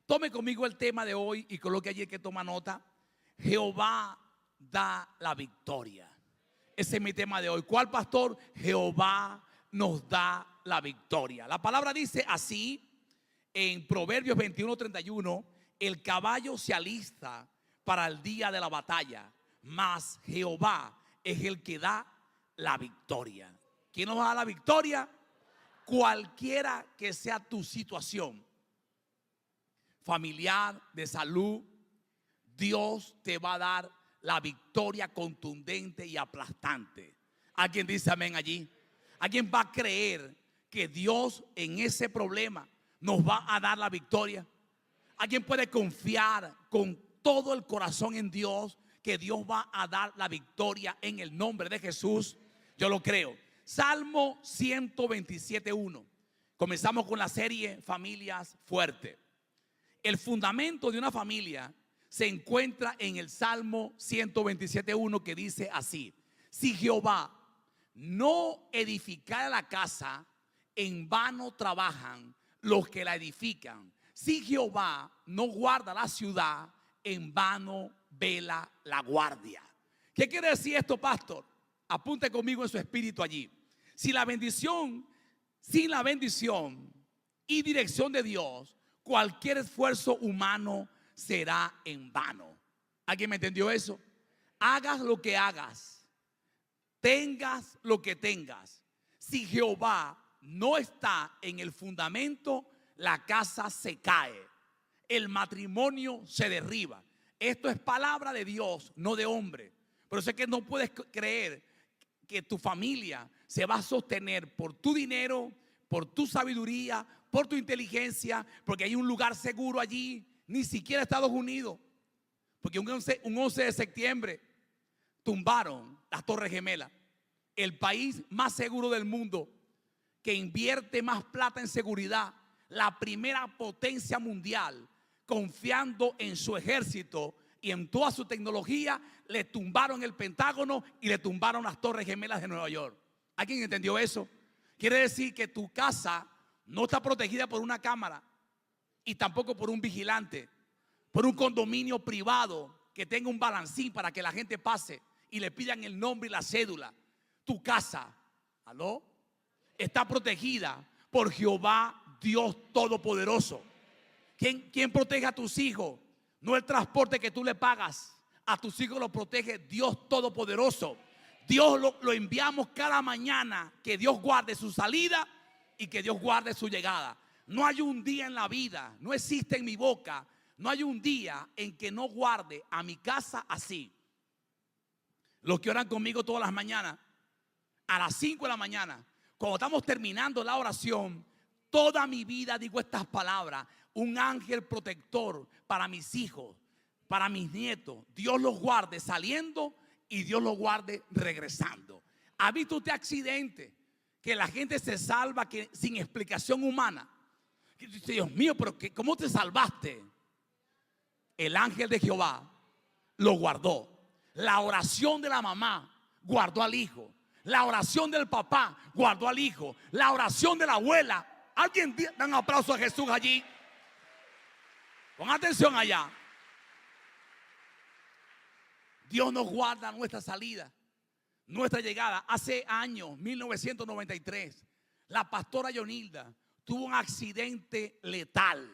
Tome conmigo el tema de hoy y coloque allí el que toma nota. Jehová da la victoria. Ese es mi tema de hoy. ¿Cuál, pastor? Jehová nos da la victoria. La palabra dice así en Proverbios 21:31: el caballo se alista para el día de la batalla, mas Jehová es el que da la victoria. ¿Quién nos da la victoria? Cualquiera que sea tu situación familiar, de salud, Dios te va a dar la victoria contundente y aplastante. ¿Alguien dice amén allí? ¿Alguien va a creer que Dios en ese problema nos va a dar la victoria? ¿Alguien puede confiar con todo el corazón en Dios que Dios va a dar la victoria en el nombre de Jesús? Yo lo creo. Salmo 127:1. Comenzamos con la serie Familias Fuertes. El fundamento de una familia se encuentra en el Salmo 127:1, que dice así: si Jehová no edificara la casa, en vano trabajan los que la edifican. Si Jehová no guarda la ciudad, en vano vela la guardia. ¿Qué quiere decir esto, pastor? Apunte conmigo en su espíritu allí. Sin la bendición y dirección de Dios, cualquier esfuerzo humano será en vano. ¿Alguien me entendió eso? Hagas lo que hagas, tengas lo que tengas, si Jehová no está en el fundamento, la casa se cae, el matrimonio se derriba. Esto es palabra de Dios, no de hombre. Pero sé que no puedes creer que tu familia se va a sostener por tu dinero, por tu sabiduría, por tu inteligencia, porque hay un lugar seguro allí. Ni siquiera Estados Unidos, porque un 11 de septiembre tumbaron las Torres Gemelas. El país más seguro del mundo, que invierte más plata en seguridad, la primera potencia mundial, confiando en su ejército y en toda su tecnología, le tumbaron el Pentágono y le tumbaron las Torres Gemelas de Nueva York. ¿Alguien entendió eso? Quiere decir que tu casa no está protegida por una cámara y tampoco por un vigilante, por un condominio privado que tenga un balancín para que la gente pase y le pidan el nombre y la cédula. Tu casa, ¿aló?, está protegida por Jehová Dios Todopoderoso. ¿Quién protege a tus hijos? No el transporte que tú le pagas. A tus hijos los protege Dios Todopoderoso. Dios lo enviamos cada mañana. Que Dios guarde su salida y que Dios guarde su llegada. No hay un día en la vida, no existe en mi boca, no hay un día en que no guarde a mi casa así. Los que oran conmigo todas las mañanas, a las 5 de la mañana, cuando estamos terminando la oración, toda mi vida digo estas palabras: un ángel protector para mis hijos, para mis nietos. Dios los guarde saliendo y Dios los guarde regresando. ¿Ha visto usted accidentes que la gente se salva sin explicación humana? Dios mío, pero ¿cómo te salvaste? El ángel de Jehová lo guardó. La oración de la mamá guardó al hijo. La oración del papá guardó al hijo. La oración de la abuela. Alguien da un aplauso a Jesús allí. Pon atención allá. Dios nos guarda nuestra salida, nuestra llegada. Hace años, 1993, la pastora Yonilda tuvo un accidente letal.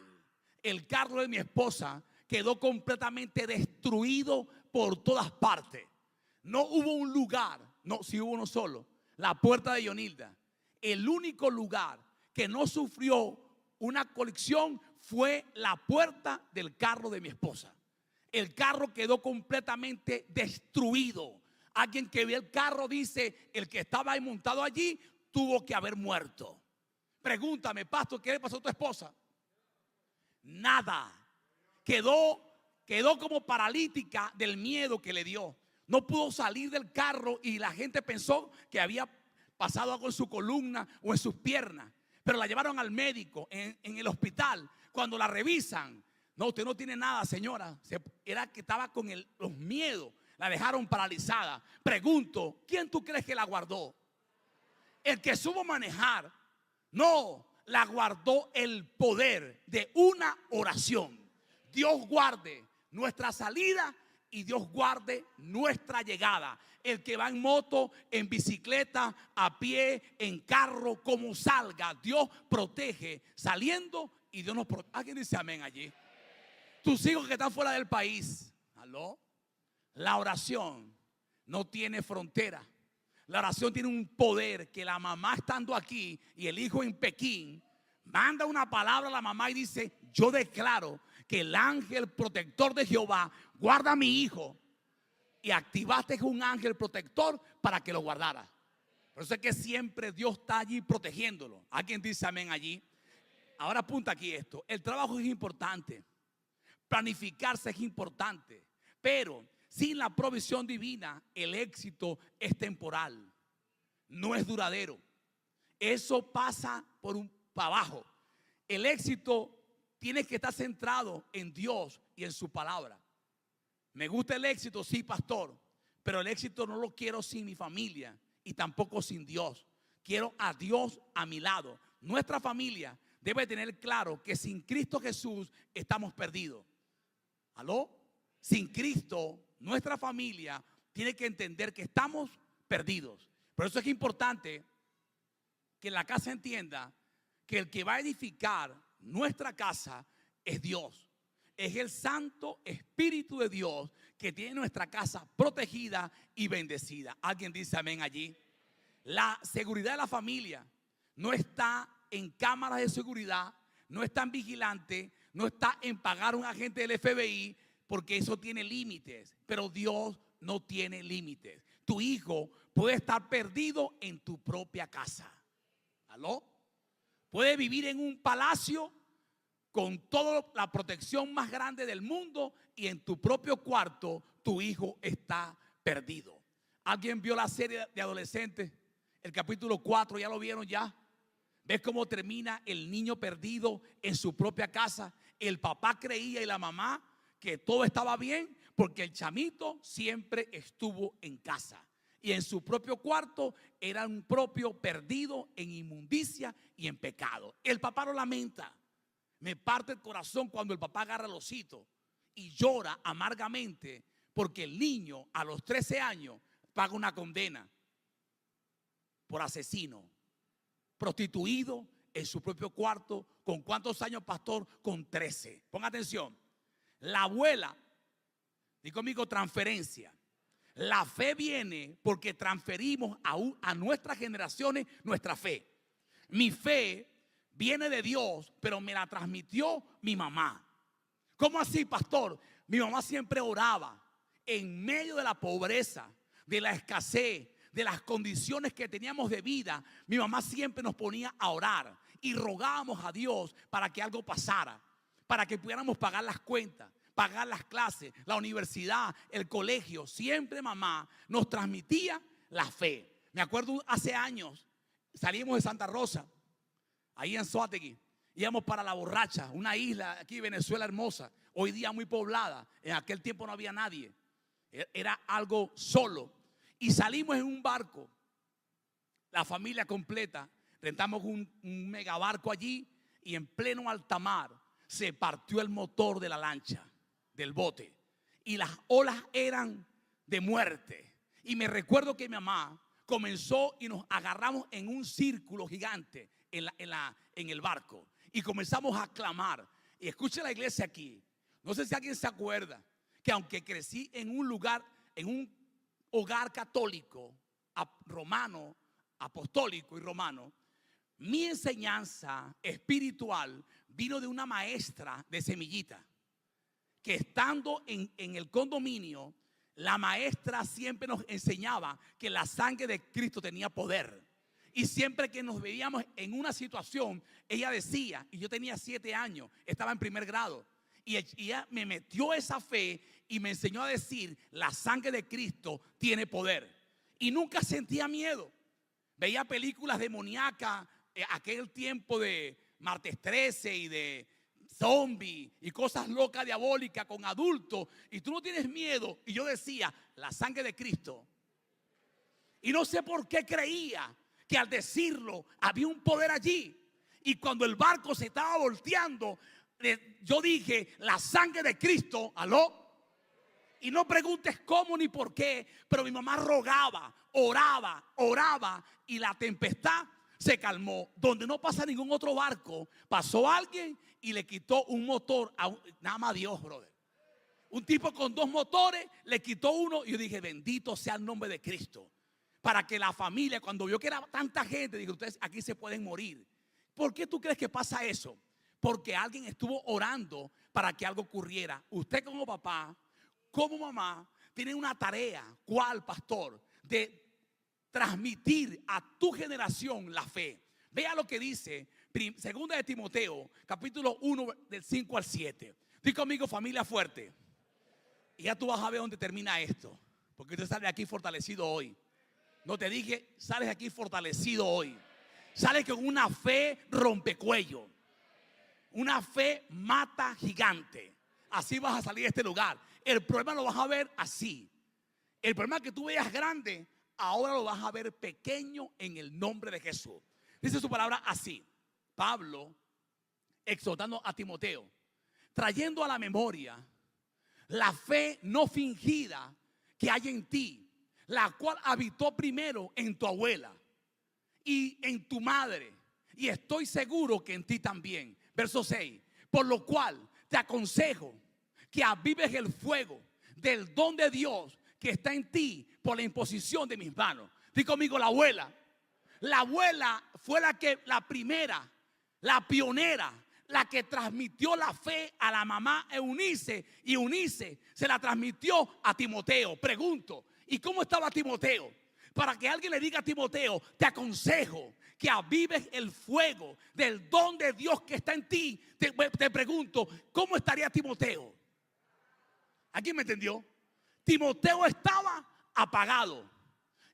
El carro de mi esposa quedó completamente destruido por todas partes. No hubo un lugar, no, sí hubo uno solo, la puerta de Yonilda. El único lugar que no sufrió una colisión fue la puerta del carro de mi esposa. El carro quedó completamente destruido. Alguien que vio el carro dice: el que estaba ahí montado allí tuvo que haber muerto. Pregúntame, pastor, ¿qué le pasó a tu esposa? Nada. Quedó como paralítica del miedo que le dio. No pudo salir del carro y la gente pensó que había pasado algo en su columna o en sus piernas. Pero la llevaron al médico en el hospital. Cuando la revisan, no, usted no tiene nada, señora. Era que estaba con los miedos. La dejaron paralizada. Pregunto, ¿quién tú crees que la guardó? El que supo manejar. No, la guardó el poder de una oración. Dios guarde nuestra salida y Dios guarde nuestra llegada. El que va en moto, en bicicleta, a pie, en carro, como salga, Dios protege saliendo y Dios nos protege. ¿Alguien dice amén allí? Tus hijos que están fuera del país, ¿aló? La oración no tiene frontera. La oración tiene un poder que la mamá estando aquí y el hijo en Pekín manda una palabra a la mamá y dice: yo declaro que el ángel protector de Jehová guarda a mi hijo. Y activaste un ángel protector para que lo guardara. Por eso es que siempre Dios está allí protegiéndolo. ¿Alguien dice amén allí? Ahora apunta aquí esto. El trabajo es importante. Planificarse es importante. Pero sin la provisión divina, el éxito es temporal. No es duradero. Eso pasa para abajo. El éxito tiene que estar centrado en Dios y en su palabra. Me gusta el éxito, sí, pastor, pero el éxito no lo quiero sin mi familia y tampoco sin Dios. Quiero a Dios a mi lado. Nuestra familia debe tener claro que sin Cristo Jesús estamos perdidos. ¿Aló? Sin Cristo, nuestra familia tiene que entender que estamos perdidos. Por eso es importante que la casa entienda que el que va a edificar nuestra casa es Dios. Es el Santo Espíritu de Dios que tiene nuestra casa protegida y bendecida. ¿Alguien dice amén allí? La seguridad de la familia no está en cámaras de seguridad, no está en vigilante, no está en pagar a un agente del FBI, porque eso tiene límites. Pero Dios no tiene límites. Tu hijo puede estar perdido en tu propia casa. ¿Aló? Puede vivir en un palacio con toda la protección más grande del mundo y en tu propio cuarto tu hijo está perdido. ¿Alguien vio la serie de adolescentes? El capítulo 4, ¿ya lo vieron ya? ¿Ves cómo termina el niño perdido en su propia casa? El papá creía y la mamá que todo estaba bien porque el chamito siempre estuvo en casa. Y en su propio cuarto era un propio perdido en inmundicia y en pecado. El papá lo lamenta. Me parte el corazón cuando el papá agarra el osito y llora amargamente porque el niño a los 13 años paga una condena por asesino, prostituido en su propio cuarto. ¿Con cuántos años, pastor? Con 13. Ponga atención. La abuela, di conmigo, transferencia. La fe viene porque transferimos a nuestras generaciones nuestra fe. Mi fe viene de Dios, pero me la transmitió mi mamá. ¿Cómo así, pastor? Mi mamá siempre oraba en medio de la pobreza, de la escasez, de las condiciones que teníamos de vida. Mi mamá siempre nos ponía a orar y rogábamos a Dios para que algo pasara, para que pudiéramos pagar las cuentas, pagar las clases, la universidad, el colegio. Siempre mamá nos transmitía la fe. Me acuerdo hace años, salimos de Santa Rosa, ahí en Suátegui, íbamos para La Borracha, una isla aquí, Venezuela hermosa, hoy día muy poblada. En aquel tiempo no había nadie, era algo solo. Y salimos en un barco, la familia completa, rentamos un mega barco allí y en pleno alta mar se partió el motor de la lancha, del bote, y las olas eran de muerte. Y me recuerdo que mi mamá comenzó y nos agarramos en un círculo gigante en el barco y comenzamos a clamar. Y escuche la iglesia aquí. No sé si alguien se acuerda que aunque crecí en un lugar, en un hogar católico, romano, apostólico y romano, mi enseñanza espiritual vino de una maestra de Semillita, que estando en el condominio, la maestra siempre nos enseñaba que la sangre de Cristo tenía poder. Y siempre que nos veíamos en una situación, ella decía, y yo tenía 7 años, estaba en primer grado, y ella me metió esa fe y me enseñó a decir, la sangre de Cristo tiene poder. Y nunca sentía miedo. Veía películas demoníacas, aquel tiempo de Martes 13 y de zombies y cosas locas diabólicas con adultos, y tú no tienes miedo. Y yo decía, la sangre de Cristo. Y no sé por qué creía que al decirlo había un poder allí. Y cuando el barco se estaba volteando, yo dije la sangre de Cristo, aló. Y no preguntes cómo ni por qué, pero mi mamá rogaba, oraba y la tempestad se calmó. Donde no pasa ningún otro barco, pasó alguien y le quitó un motor nada más Dios, brother. Un tipo con 2 motores le quitó uno y yo dije, bendito sea el nombre de Cristo. Para que la familia, cuando vio que era tanta gente, dijo, ustedes aquí se pueden morir. ¿Por qué tú crees que pasa eso? Porque alguien estuvo orando para que algo ocurriera. Usted como papá, como mamá, tiene una tarea, ¿cuál, pastor? De transmitir a tu generación la fe. Vea lo que dice segunda de Timoteo, capítulo 1, del 5 al 7. Di conmigo, familia fuerte. Y ya tú vas a ver dónde termina esto, porque usted sale aquí fortalecido hoy. No te dije, sales aquí fortalecido hoy. Sales con una fe rompecuello, una fe mata gigante. Así vas a salir de este lugar. El problema lo vas a ver así. El problema que tú veas grande, ahora lo vas a ver pequeño en el nombre de Jesús. Dice su palabra así. Pablo exhortando a Timoteo, trayendo a la memoria la fe no fingida que hay en ti, la cual habitó primero en tu abuela y en tu madre, y estoy seguro que en ti también. Verso 6. Por lo cual te aconsejo que avives el fuego del don de Dios que está en ti por la imposición de mis manos. Dí conmigo, la abuela. La abuela fue la primera, la pionera, la que transmitió la fe a la mamá Eunice, y Eunice se la transmitió a Timoteo. Pregunto, ¿y cómo estaba Timoteo? Para que alguien le diga a Timoteo, te aconsejo que avives el fuego del don de Dios que está en ti. Te pregunto, ¿cómo estaría Timoteo? ¿Alguien me entendió? Timoteo estaba apagado,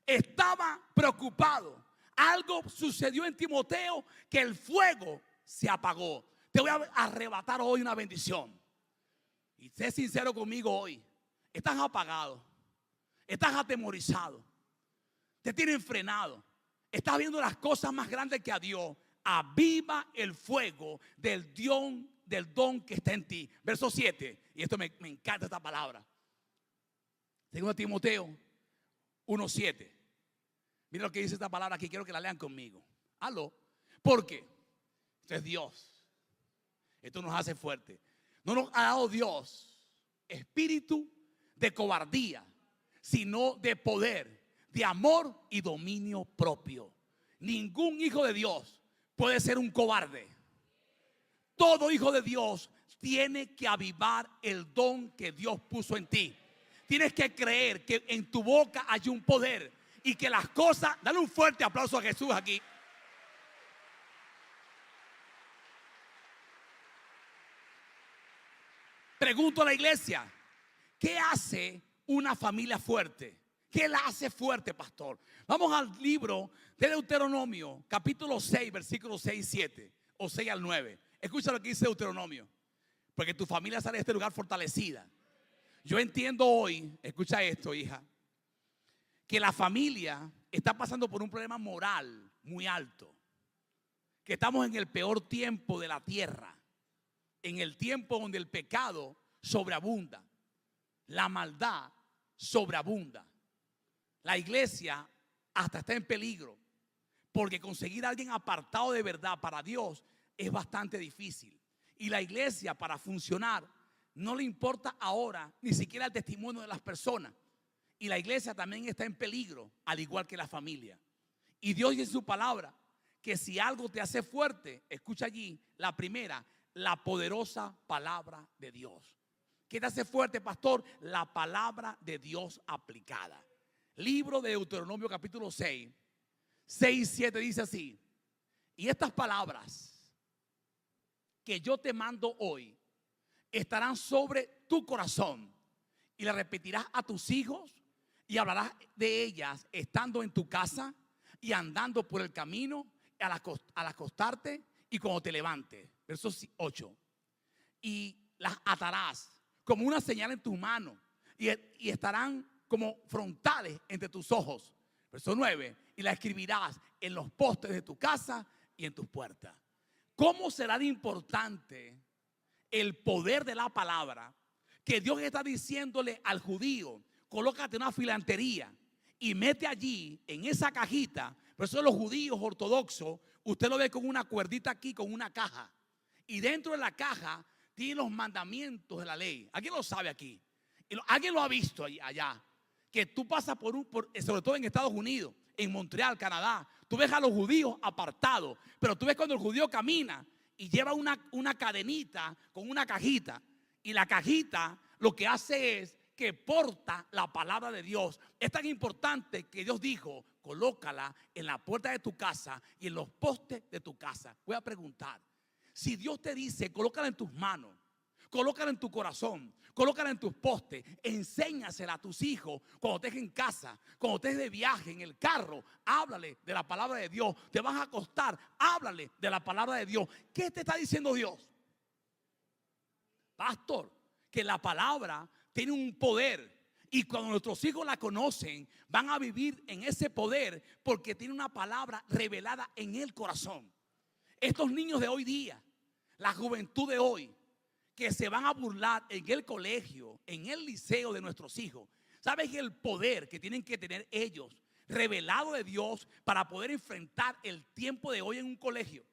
estaba preocupado. Algo sucedió en Timoteo que el fuego se apagó. Te voy a arrebatar hoy una bendición. Y sé sincero conmigo hoy. Estás apagado, estás atemorizado, te tienen frenado, estás viendo las cosas más grandes que a Dios. Aviva el fuego del don que está en ti. Verso 7. Y esto me encanta esta palabra. Segundo Timoteo 1:7. Mira lo que dice esta palabra aquí. Quiero que la lean conmigo. Aló. Porque esto es Dios. Esto nos hace fuerte. No nos ha dado Dios espíritu de cobardía, sino de poder, de amor y dominio propio. Ningún hijo de Dios puede ser un cobarde. Todo hijo de Dios tiene que avivar el don que Dios puso en ti. Tienes que creer que en tu boca hay un poder y que las cosas. Dale un fuerte aplauso a Jesús aquí. Pregunto a la iglesia, ¿qué hace una familia fuerte? ¿Qué la hace fuerte, pastor? Vamos al libro de Deuteronomio, capítulo 6, versículos 6 y 7, o 6 al 9. Escucha lo que dice Deuteronomio, porque tu familia sale de este lugar fortalecida. Yo entiendo hoy, escucha esto, hija, que la familia está pasando por un problema moral muy alto, que estamos en el peor tiempo de la tierra, en el tiempo donde el pecado sobreabunda, la maldad sobreabunda. La iglesia hasta está en peligro, porque conseguir a alguien apartado de verdad para Dios es bastante difícil. Y la iglesia, para funcionar, no le importa ahora ni siquiera el testimonio de las personas. Y la iglesia también está en peligro, al igual que la familia. Y Dios dice en su palabra que si algo te hace fuerte, escucha allí la primera, la poderosa palabra de Dios. ¿Qué te hace fuerte, pastor? La palabra de Dios aplicada. Libro de Deuteronomio capítulo 6, 6 y 7 dice así: y estas palabras que yo te mando hoy estarán sobre tu corazón, y las repetirás a tus hijos, y hablarás de ellas estando en tu casa y andando por el camino, al acostarte y cuando te levantes. Verso 8. Y las atarás como una señal en tus manos, y estarán como frontales entre tus ojos. Verso 9. Y la escribirás en los postes de tu casa y en tus puertas. ¿Cómo será de importante el poder de la palabra, que Dios está diciéndole al judío: colócate una filantería y mete allí en esa cajita. Por eso los judíos ortodoxos, usted lo ve con una cuerdita aquí, con una caja, y dentro de la caja tiene los mandamientos de la ley. ¿Alguien lo sabe aquí? ¿Alguien lo ha visto allá? Que tú pasas sobre todo en Estados Unidos, en Montreal, Canadá, tú ves a los judíos apartados, pero tú ves cuando el judío camina y lleva una cadenita con una cajita, y la cajita lo que hace es que porta la palabra de Dios. Es tan importante que Dios dijo: colócala en la puerta de tu casa y en los postes de tu casa. Voy a preguntar, si Dios te dice colócala en tus manos, colócala en tu corazón, colócala en tus postes, enséñasela a tus hijos cuando estés en casa, cuando estés de viaje, en el carro, háblale de la palabra de Dios. Te vas a acostar, háblale de la palabra de Dios. ¿Qué te está diciendo Dios? Pastor, que la palabra tiene un poder, y cuando nuestros hijos la conocen, van a vivir en ese poder porque tiene una palabra revelada en el corazón. Estos niños de hoy día, la juventud de hoy, que se van a burlar en el colegio, en el liceo de nuestros hijos, ¿sabes el poder que tienen que tener ellos revelado de Dios para poder enfrentar el tiempo de hoy en un colegio?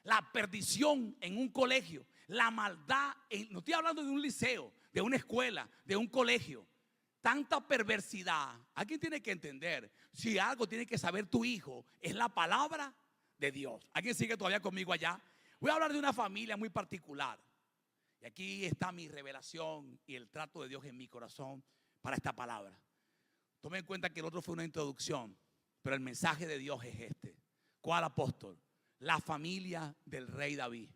La perdición en un colegio, la maldad, no estoy hablando de un liceo, de una escuela, de un colegio. Tanta perversidad. Alguien tiene que entender, si algo tiene que saber tu hijo, es la palabra de Dios. ¿Alguien sigue todavía conmigo allá? Voy a hablar de una familia muy particular. Y aquí está mi revelación y el trato de Dios en mi corazón para esta palabra. Tomen en cuenta que el otro fue una introducción, pero el mensaje de Dios es este. ¿Cuál, apóstol? La familia del rey David.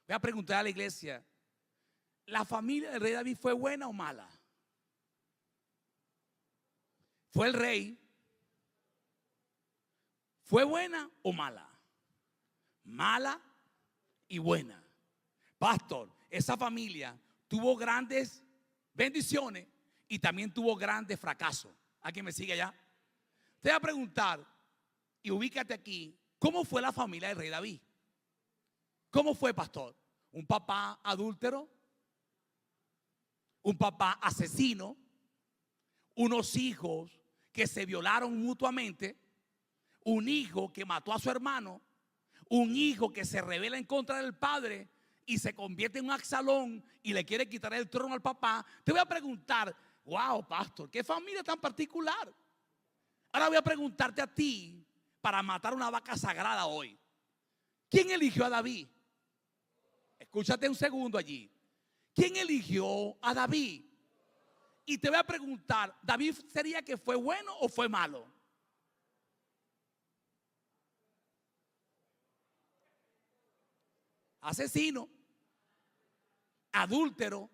Voy a preguntar a la iglesia: ¿la familia del rey David fue buena o mala? ¿Fue el rey? ¿Fue buena o mala? Mala y buena. Pastor, esa familia tuvo grandes bendiciones y también tuvo grandes fracasos. ¿Alguien me sigue allá? Te voy a preguntar, y ubícate aquí, ¿cómo fue la familia del rey David? ¿Cómo fue, pastor? ¿Un papá adúltero? ¿Un papá asesino? ¿Unos hijos que se violaron mutuamente? ¿Un hijo que mató a su hermano? ¿Un hijo que se rebela en contra del padre y se convierte en un Absalón y le quiere quitar el trono al papá? Te voy a preguntar, wow, pastor, qué familia tan particular. Ahora voy a preguntarte a ti, para matar una vaca sagrada hoy, ¿quién eligió a David? Escúchate un segundo allí. ¿Quién eligió a David? Y te voy a preguntar, ¿David sería que fue bueno o fue malo? Asesino, adúltero,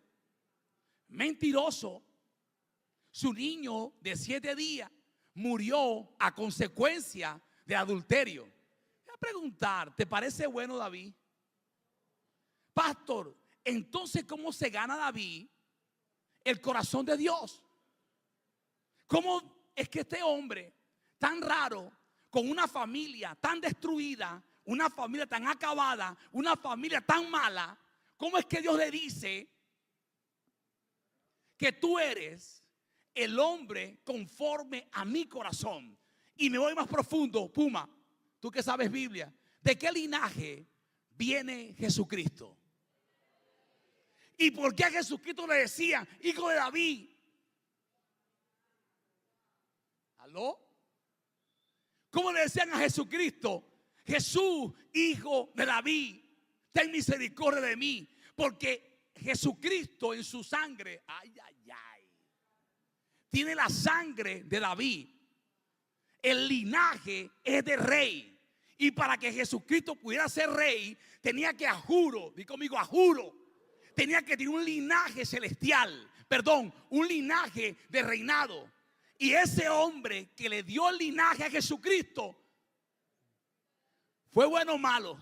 mentiroso. Su niño de 7 días murió a consecuencia de adulterio. Voy a preguntar, ¿te parece bueno David? Pastor, entonces ¿cómo se gana David el corazón de Dios? ¿Cómo es que este hombre tan raro, con una familia tan destruida, una familia tan acabada, una familia tan mala, cómo es que Dios le dice que tú eres el hombre conforme a mi corazón? Y me voy más profundo, Puma, tú que sabes Biblia, ¿de qué linaje viene Jesucristo? ¿Y por qué a Jesucristo le decían hijo de David? ¿Aló? ¿Cómo le decían a Jesucristo? Jesús, hijo de David, ten misericordia de mí. Porque Jesucristo en su sangre, tiene la sangre de David. El linaje es de rey. Y para que Jesucristo pudiera ser rey, tenía que, a juro, di conmigo, a juro, tenía que tener un linaje celestial, perdón, un linaje de reinado. Y ese hombre que le dio el linaje a Jesucristo, ¿fue bueno o malo?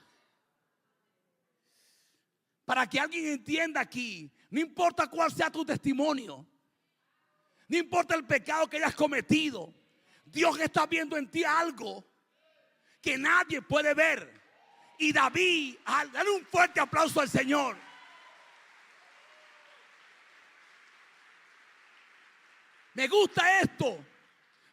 Para que alguien entienda aquí, no importa cuál sea tu testimonio, no importa el pecado que hayas cometido, Dios está viendo en ti algo que nadie puede ver. Y David, dale un fuerte aplauso al Señor. Me gusta esto.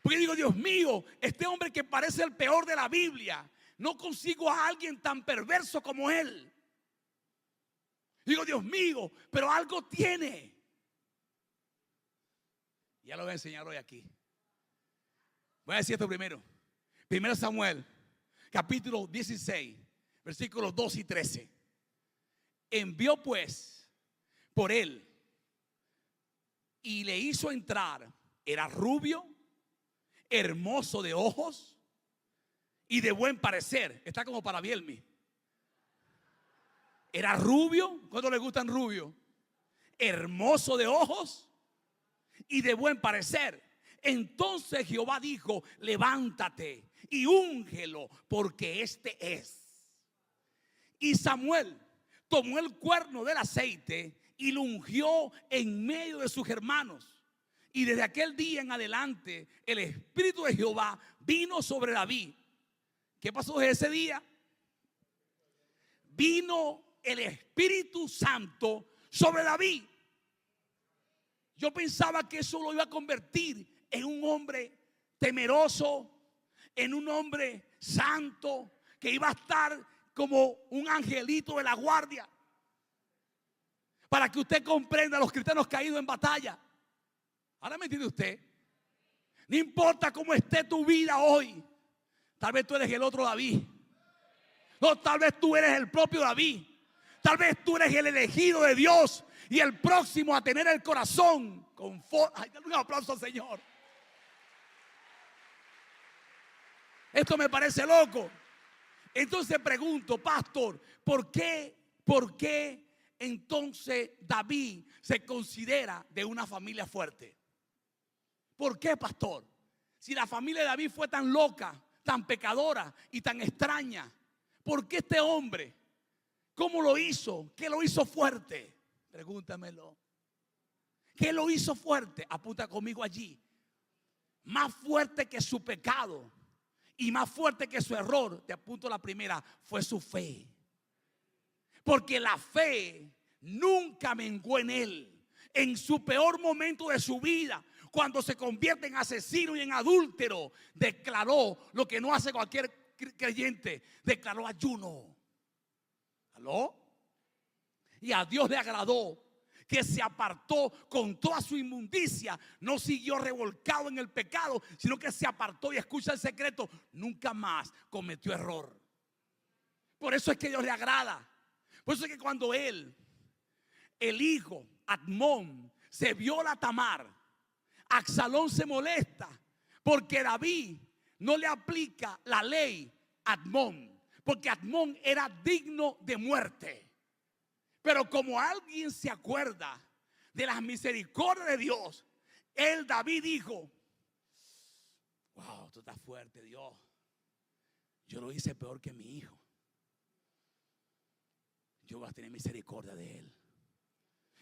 Porque digo, Dios mío, este hombre que parece el peor de la Biblia, no consigo a alguien tan perverso como él. Digo, Dios mío, pero algo tiene. Ya lo voy a enseñar hoy aquí. Voy a decir esto primero. Primero Samuel, capítulo 16, versículos 2 y 13. Envió pues por él y le hizo entrar. Era rubio, hermoso de ojos y de buen parecer. Está como para Bielmi. Era rubio. ¿Cuántos le gustan rubio? Hermoso de ojos y de buen parecer. Entonces Jehová dijo: levántate y úngelo, porque este es. Y Samuel tomó el cuerno del aceite y lo ungió en medio de sus hermanos. Y desde aquel día en adelante el Espíritu de Jehová vino sobre David. ¿Qué pasó desde ese día? Vino el Espíritu Santo sobre David. Yo pensaba que eso lo iba a convertir en un hombre temeroso, en un hombre santo, que iba a estar como un angelito de la guardia. Para que usted comprenda a los cristianos caídos en batalla. Ahora me entiende usted. No importa cómo esté tu vida hoy. Tal vez tú eres el otro David. No, tal vez tú eres el propio David. Tal vez tú eres el elegido de Dios y el próximo a tener el corazón conforme. Ay, dale un aplauso al Señor. Esto me parece loco. Entonces pregunto, pastor, ¿por qué entonces David se considera de una familia fuerte? ¿Por qué, pastor? Si la familia de David fue tan loca, tan pecadora y tan extraña, ¿por qué este hombre? ¿Cómo lo hizo? ¿Qué lo hizo fuerte? Pregúntamelo. ¿Qué lo hizo fuerte? Apunta conmigo allí. Más fuerte que su pecado y más fuerte que su error, te apunto la primera, fue su fe. Porque la fe nunca menguó en él. En su peor momento de su vida, cuando se convierte en asesino y en adúltero, declaró lo que no hace cualquier creyente, declaró ayuno. ¿Aló? Y a Dios le agradó que se apartó con toda su inmundicia. No siguió revolcado en el pecado, sino que se apartó, y escucha el secreto, nunca más cometió error. Por eso es que Dios le agrada. Por eso es que cuando el hijo Amnón se viola a Tamar, Absalón se molesta porque David no le aplica la ley a Amnón, porque Amnón era digno de muerte. Pero como alguien se acuerda de las misericordias de Dios, David dijo: wow, tú estás fuerte, Dios. Yo lo hice peor que mi hijo. Yo voy a tener misericordia de él.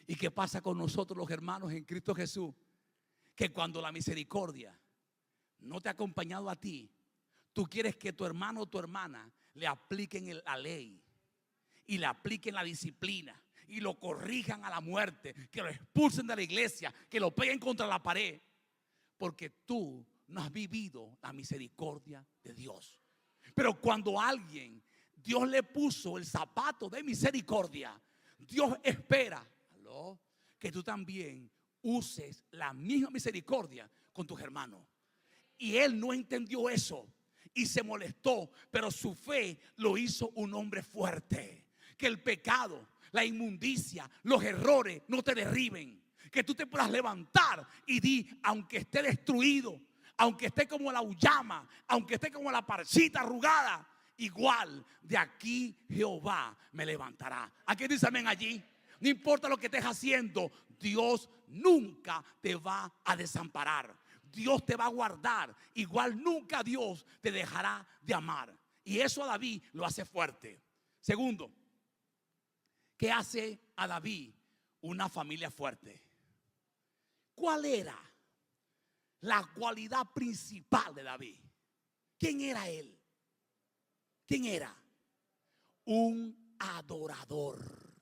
¿Y qué pasa con nosotros los hermanos en Cristo Jesús? Que cuando la misericordia no te ha acompañado a ti, tú quieres que tu hermano o tu hermana le apliquen la ley y le apliquen la disciplina y lo corrijan a la muerte, que lo expulsen de la iglesia, que lo peguen contra la pared, porque tú no has vivido la misericordia de Dios. Pero cuando alguien, Dios le puso el zapato de misericordia, Dios espera, ¿aló?, que tú también uses la misma misericordia con tus hermanos. Y él no entendió eso y se molestó, pero su fe lo hizo un hombre fuerte. Que el pecado, la inmundicia, los errores no te derriben. Que tú te puedas levantar y di, aunque esté destruido, aunque esté como la uyama, aunque esté como la parcita arrugada, igual de aquí Jehová me levantará. ¿A quién dice amén allí? No importa lo que estés haciendo, Dios nunca te va a desamparar. Dios te va a guardar. Igual nunca Dios te dejará de amar. Y eso a David lo hace fuerte. Segundo, ¿qué hace a David una familia fuerte? ¿Cuál era la cualidad principal de David? ¿Quién era él? ¿Quién era? Un adorador.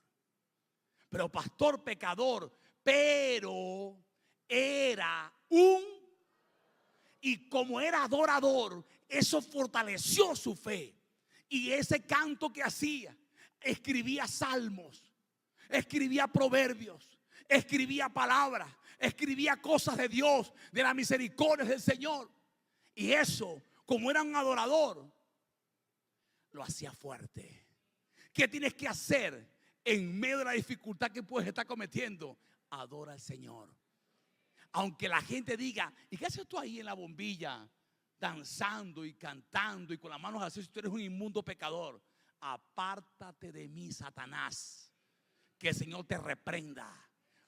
Pero pastor, pecador. Pero era un, y como era adorador, eso fortaleció su fe. Y ese canto que hacía, escribía salmos, escribía proverbios, escribía palabras, escribía cosas de Dios, de la misericordia del Señor. Y eso, como era un adorador, lo hacía fuerte. ¿Qué tienes que hacer en medio de la dificultad que puedes estar cometiendo? Adora al Señor. Aunque la gente diga, ¿y qué haces tú ahí en la bombilla? Danzando y cantando y con las manos así, si tú eres un inmundo pecador. Apártate de mí, Satanás. Que el Señor te reprenda.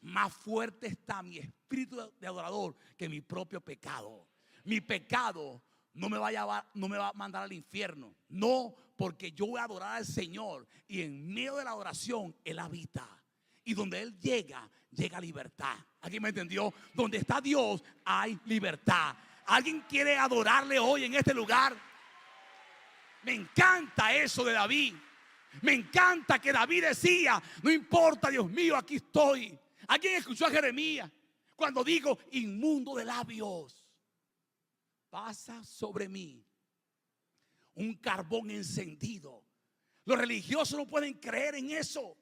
Más fuerte está mi espíritu de adorador que mi propio pecado. Mi pecado no me va a mandar al infierno. No, porque yo voy a adorar al Señor. Y en medio de la adoración, Él habita. Y donde Él llega, llega libertad. ¿Alguien me entendió? Donde está Dios, hay libertad. ¿Alguien quiere adorarle hoy en este lugar? Me encanta eso de David. Me encanta que David decía, no importa, Dios mío, aquí estoy. ¿Alguien escuchó a Jeremías cuando dijo, inmundo de labios, pasa sobre mí un carbón encendido? Los religiosos no pueden creer en eso.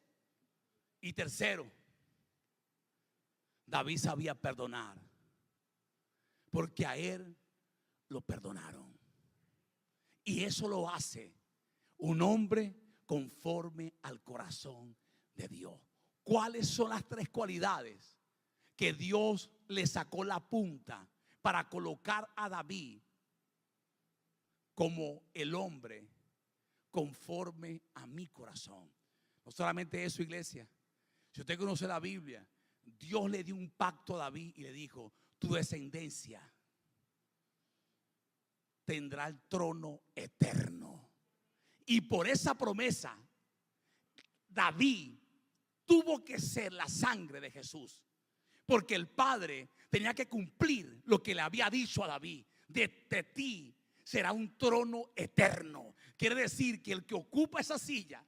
Y tercero, David sabía perdonar, porque a él lo perdonaron. Y eso lo hace un hombre conforme al corazón de Dios. ¿Cuáles son las tres cualidades que Dios le sacó la punta para colocar a David como el hombre conforme a mi corazón? No solamente eso, iglesia. Si usted conoce la Biblia, Dios le dio un pacto a David y le dijo, tu descendencia tendrá el trono eterno. Y por esa promesa, David tuvo que ser la sangre de Jesús, porque el Padre tenía que cumplir lo que le había dicho a David: de ti será un trono eterno. Quiere decir que el que ocupa esa silla,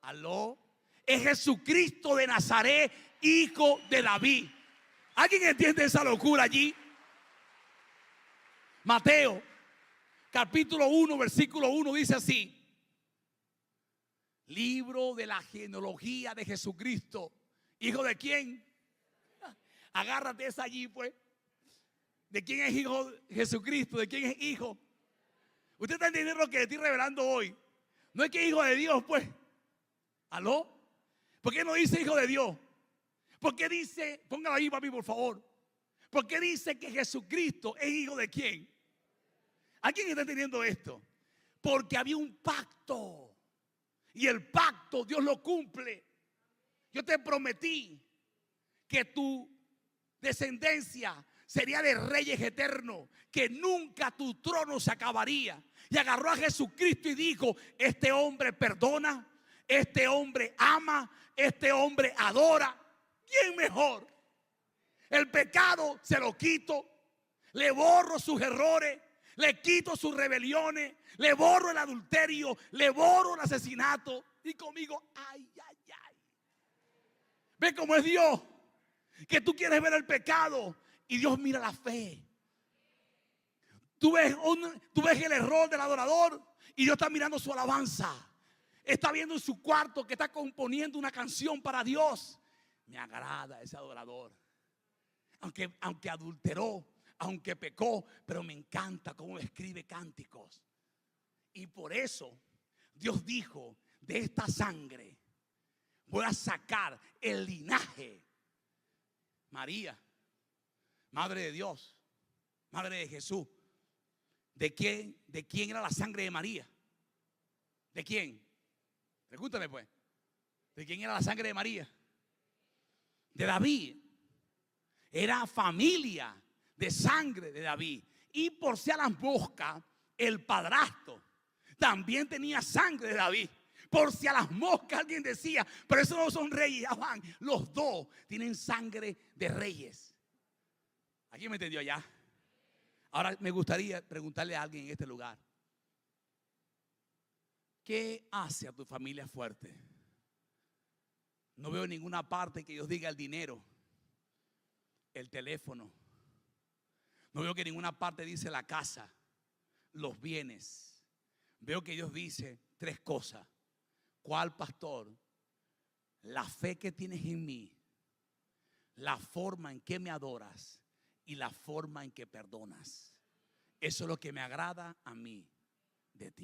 aló, es Jesucristo de Nazaret, hijo de David. ¿Alguien entiende esa locura allí? Mateo capítulo 1 versículo 1 dice así: libro de la genealogía de Jesucristo. ¿Hijo de quién? Agárrate esa allí, pues. ¿De quién es hijo Jesucristo? ¿De quién es hijo? Usted está entendiendo lo que le estoy revelando hoy. No es que es hijo de Dios, pues. ¿Aló? ¿Por qué no dice hijo de Dios? ¿Por qué dice, póngalo ahí para mí, por favor? ¿Por qué dice que Jesucristo es hijo de quién? ¿A quién está entendiendo esto? Porque había un pacto. Y el pacto Dios lo cumple. Yo te prometí que tu descendencia sería de reyes eternos, que nunca tu trono se acabaría. Y agarró a Jesucristo y dijo: este hombre perdona, este hombre ama, este hombre adora. ¿Quién mejor? El pecado se lo quito, le borro sus errores, le quito sus rebeliones, le borro el adulterio, le borro el asesinato. Y conmigo, ay, ay, ay. Ve cómo es Dios, que tú quieres ver el pecado y Dios mira la fe. Tú ves el error del adorador y Dios está mirando su alabanza. Está viendo en su cuarto que está componiendo una canción para Dios. Me agrada ese adorador. Aunque adulteró, aunque pecó, pero me encanta cómo escribe cánticos. Y por eso Dios dijo: de esta sangre voy a sacar el linaje. María, madre de Dios, madre de Jesús. ¿De quién era la sangre de María? ¿De quién? Pregúntame, pues. ¿De quién era la sangre de María? De David. Era familia de sangre de David. Y por si a las moscas, el padrastro también tenía sangre de David. Por si a las moscas alguien decía: pero esos no son reyes. Ya van, los dos tienen sangre de reyes. ¿Alguien me entendió allá? Ahora me gustaría preguntarle a alguien en este lugar: ¿qué hace a tu familia fuerte? No veo en ninguna parte que Dios diga el dinero. el teléfono. No veo que en ninguna parte dice la casa, los bienes. Veo que Dios dice 3 cosas. ¿Cuál, pastor? La fe que tienes en mí, la forma en que me adoras y la forma en que perdonas. Eso es lo que me agrada a mí de ti.